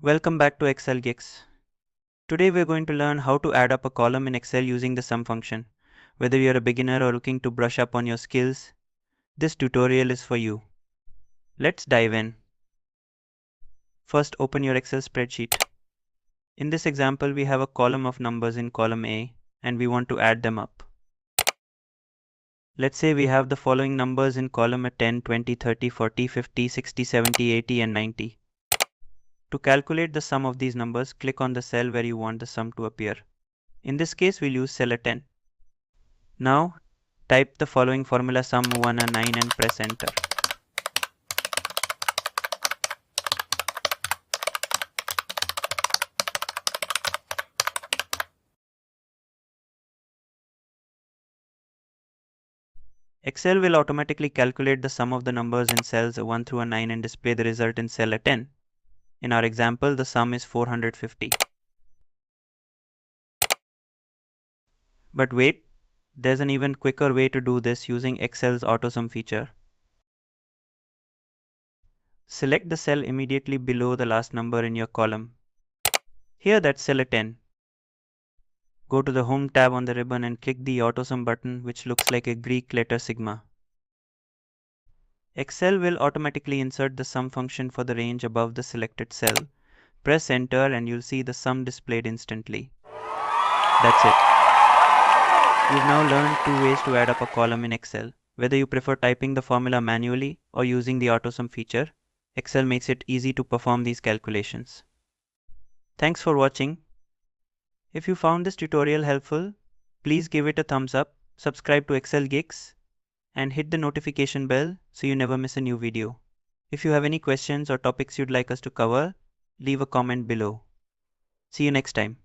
Welcome back to Excel GIX. Today we're going to learn how to add up a column in Excel using the sum function. Whether you're a beginner or looking to brush up on your skills, this tutorial is for you. Let's dive in. First, open your Excel spreadsheet. In this example, we have a column of numbers in column A and we want to add them up. Let's say we have the following numbers in column 10, 20, 30, 40, 50, 60, 70, 80 and 90. To calculate the sum of these numbers, click on the cell where you want the sum to appear. In this case, we'll use cell 10. Now, type the following formula sum 1 and 9 and press enter. Excel will automatically calculate the sum of the numbers in cells 1 through 9 and display the result in cell 10. In our example, the sum is 450. But wait, there's an even quicker way to do this using Excel's AutoSum feature. Select the cell immediately below the last number in your column. Here that's cell 10. Go to the Home tab on the ribbon and click the AutoSum button, which looks like a Greek letter sigma. Excel will automatically insert the sum function for the range above the selected cell. Press enter and you'll see the sum displayed instantly. That's it. You've now learned two ways to add up a column in Excel. Whether you prefer typing the formula manually or using the AutoSum feature, Excel makes it easy to perform these calculations. Thanks for watching. If you found this tutorial helpful, please give it a thumbs up, subscribe to Excel GIX, and hit the notification bell so you never miss a new video. If you have any questions or topics you'd like us to cover, leave a comment below. See you next time.